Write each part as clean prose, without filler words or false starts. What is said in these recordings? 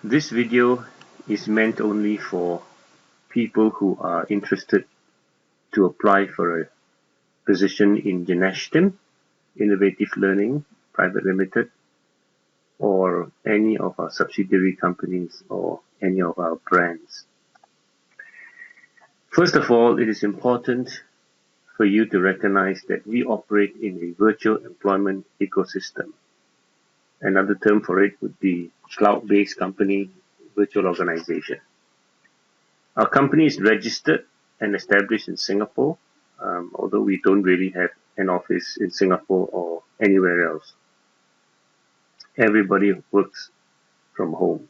This video is meant only for people who are interested to apply for a position in Genashtim, Innovative Learning Private Limited, or any of our subsidiary companies or any of our brands. First of all, it is important for you to recognize that we operate in a virtual employment ecosystem. Another term for it would be cloud-based company virtual organization. Our company is registered and established in Singapore, although we don't really have an office in Singapore or anywhere else. Everybody works from home.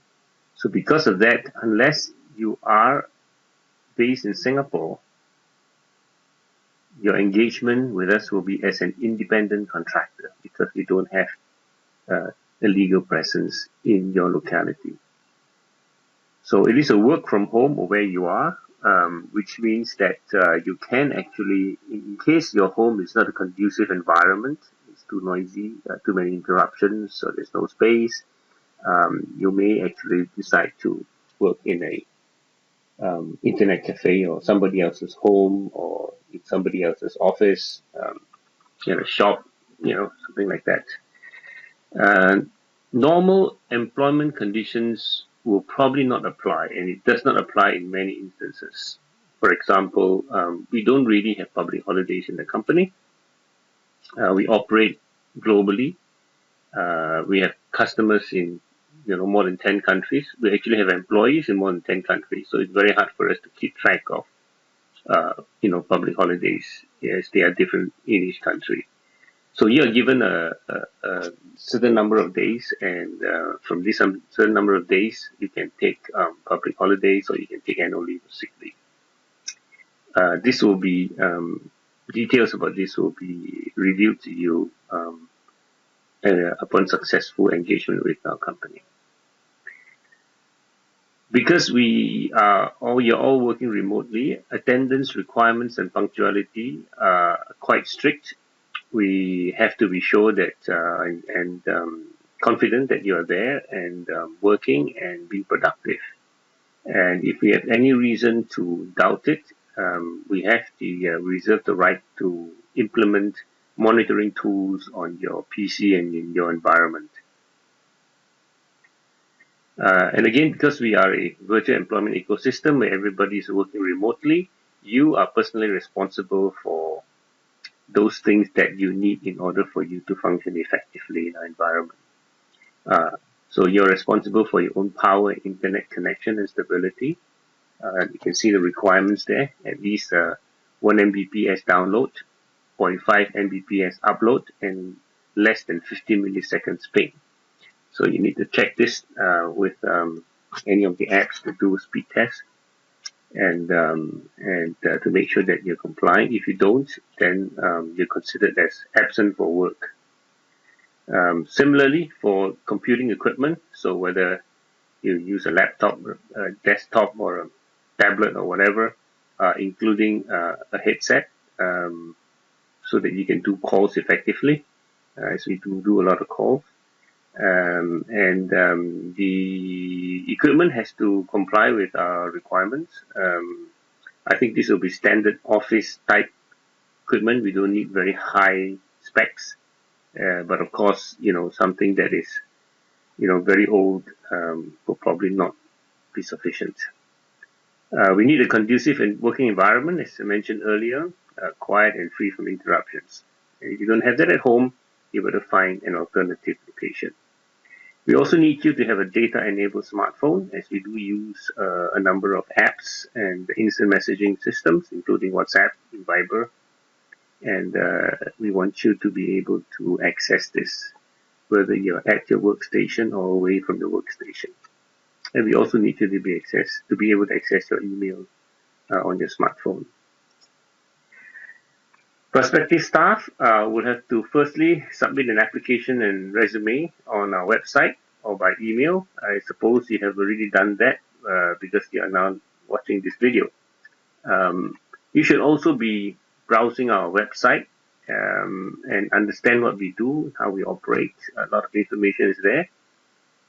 So because of that, unless you are based in Singapore, your engagement with us will be as an independent contractor because we don't have a legal presence in your locality. So it is a work from home or where you are, which means that you can actually, in case your home is not a conducive environment, it's too noisy, too many interruptions, so there's no space, you may actually decide to work in a internet cafe or somebody else's home or in somebody else's office, in a shop, something like that. Normal employment conditions will probably not apply, and it does not apply in many instances. For example, we don't really have public holidays in the company. We operate globally. We have customers in more than 10 countries. We actually have employees in more than 10 countries, so it's very hard for us to keep track of public holidays as they are different in each country. So you are given a certain number of days, and from this certain number of days, you can take public holidays or you can take annual leave or sick leave. This will be details about this will be revealed to you upon successful engagement with our company. Because you're all working remotely, attendance requirements and punctuality are quite strict. We have to be sure that and confident that you are there and working and being productive. And if we have any reason to doubt it, we have to reserve the right to implement monitoring tools on your PC and in your environment. And again, because we are a virtual employment ecosystem where everybody is working remotely, you are personally responsible for those things that you need in order for you to function effectively in our environment. So you're responsible for your own power, internet connection, and stability. You can see the requirements there, at least 1 Mbps download, 0.5 Mbps upload, and less than 50 milliseconds ping. So you need to check this with any of the apps to do a speed test and to make sure that you're complying. If you don't, then you're considered as absent for work. Similarly, for computing equipment, so whether you use a laptop, a desktop, or a tablet or whatever, including a headset, so that you can do calls effectively, as we do a lot of calls. The equipment has to comply with our requirements. I think this will be standard office type equipment. We don't need very high specs, but of course, something that is, very old will probably not be sufficient. We need a conducive and working environment, as I mentioned earlier, quiet and free from interruptions. And if you don't have that at home, you better find an alternative location. We also need you to have a data-enabled smartphone, as we do use a number of apps and instant messaging systems, including WhatsApp and Viber. And we want you to be able to access this, whether you're at your workstation or away from your workstation. And we also need you to be able to access your email on your smartphone. Prospective staff will have to firstly submit an application and resume on our website or by email. I suppose you have already done that because you are now watching this video. You should also be browsing our website and understand what we do, how we operate. A lot of information is there.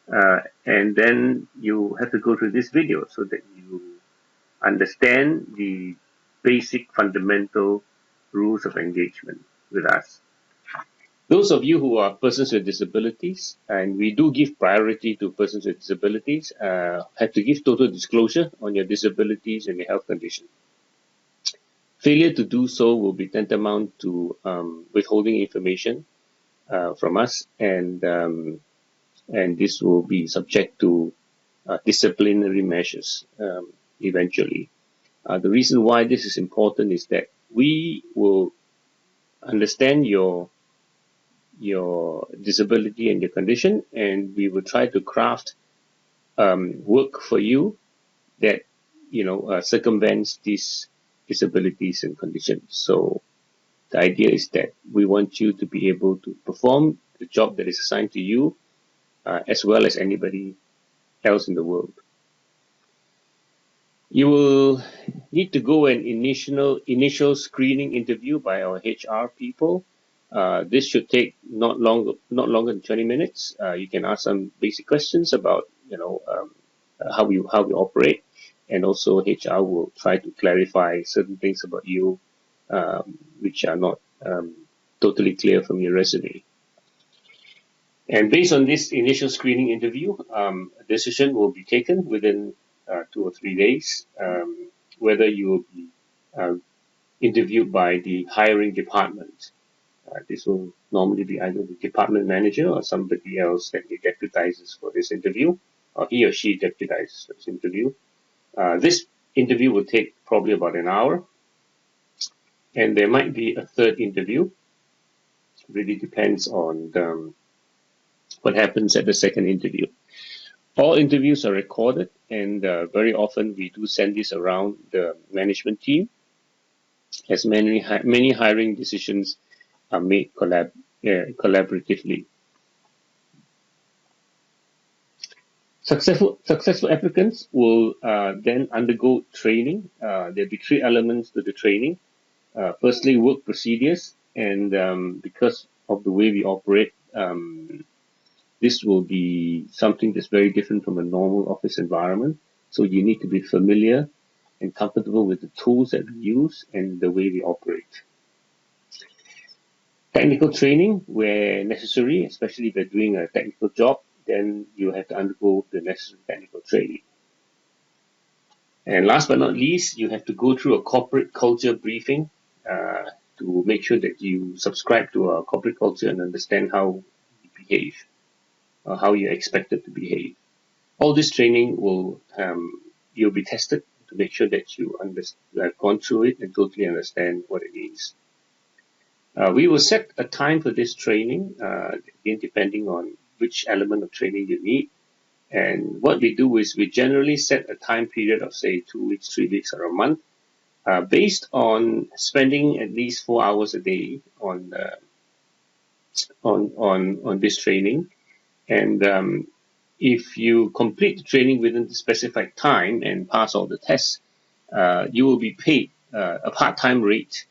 And then you have to go through this video so that you understand the basic fundamental rules of engagement with us. Those of you who are persons with disabilities, and we do give priority to persons with disabilities, have to give total disclosure on your disabilities and your health condition. Failure to do so will be tantamount to withholding information from us, and this will be subject to disciplinary measures eventually. The reason why this is important is that we will understand your disability and your condition, and we will try to craft work for you that circumvents these disabilities and conditions. So the idea is that we want you to be able to perform the job that is assigned to you as well as anybody else in the world. You will need to go an initial screening interview by our HR people. This should take not longer than 20 minutes. You can ask some basic questions about how we operate, and also HR will try to clarify certain things about you which are not totally clear from your resume. And based on this initial screening interview, a decision will be taken within 2 or 3 days, whether you will be interviewed by the hiring department. This will normally be either the department manager or somebody else that he deputizes for this interview, or he or she deputizes for this interview. This interview will take probably about an hour, and there might be a third interview. It really depends on what happens at the second interview. All interviews are recorded, and very often we do send this around the management team, as many hiring decisions are made collaboratively. Successful applicants will then undergo training. There'll be 3 elements to the training. Firstly, work procedures, and because of the way we operate, this will be something that's very different from a normal office environment. So you need to be familiar and comfortable with the tools that we use and the way we operate. Technical training, where necessary, especially if you're doing a technical job, then you have to undergo the necessary technical training. And last but not least, you have to go through a corporate culture briefing to make sure that you subscribe to our corporate culture and understand how you behave, or how you're expected to behave. All this training will you'll be tested to make sure that you have gone through it and totally understand what it is. We will set a time for this training, again, depending on which element of training you need. And what we do is we generally set a time period of, say, 2 weeks, 3 weeks, or a month, based on spending at least 4 hours a day on this training. And if you complete the training within the specified time and pass all the tests, you will be paid a part-time rate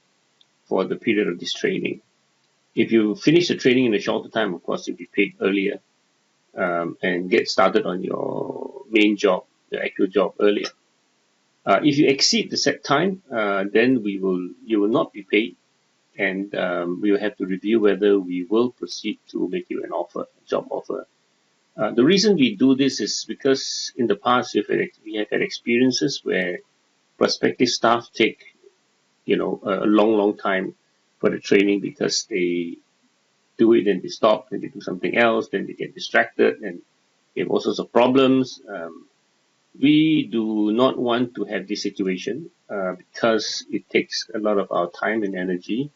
for the period of this training. If you finish the training in a shorter time, of course, you'll be paid earlier and get started on your main job, the actual job, earlier. If you exceed the set time, then you will not be paid, and we will have to review whether we will proceed to make you an offer, job offer. The reason we do this is because in the past we have had experiences where prospective staff take a long time for the training because they do it and they stop and they do something else, then they get distracted and they have all sorts of problems. We do not want to have this situation because it takes a lot of our time and energy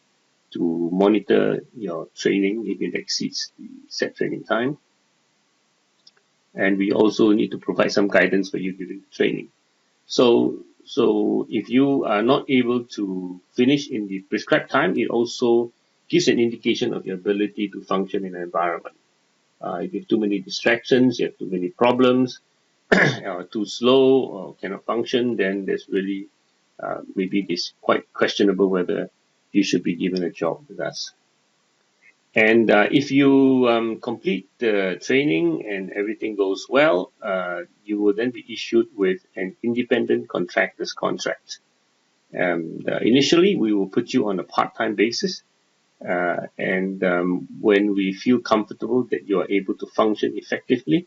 to monitor your training if it exceeds the set training time. And we also need to provide some guidance for you during the training. So if you are not able to finish in the prescribed time, it also gives an indication of your ability to function in an environment. If you have too many distractions, you have too many problems, or too slow, or cannot function, then there's really maybe it's quite questionable whether you should be given a job with us. And if you complete the training and everything goes well, you will then be issued with an independent contractor's contract. Initially, we will put you on a part-time basis, and when we feel comfortable that you are able to function effectively,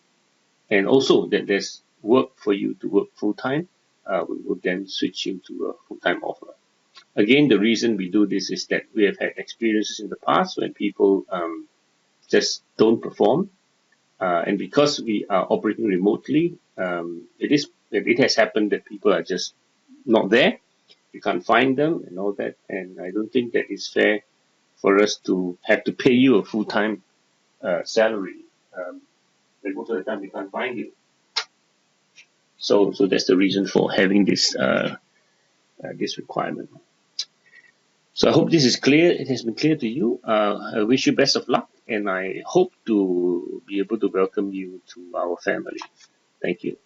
and also that there's work for you to work full-time, we will then switch you to a full-time offer. Again, the reason we do this is that we have had experiences in the past when people just don't perform. And because we are operating remotely, it has happened that people are just not there. You can't find them and all that. And I don't think that it's fair for us to have to pay you a full time salary. But most of the time we can't find you. So that's the reason for having this requirement. So I hope this is clear. It has been clear to you. I wish you best of luck, and I hope to be able to welcome you to our family. Thank you.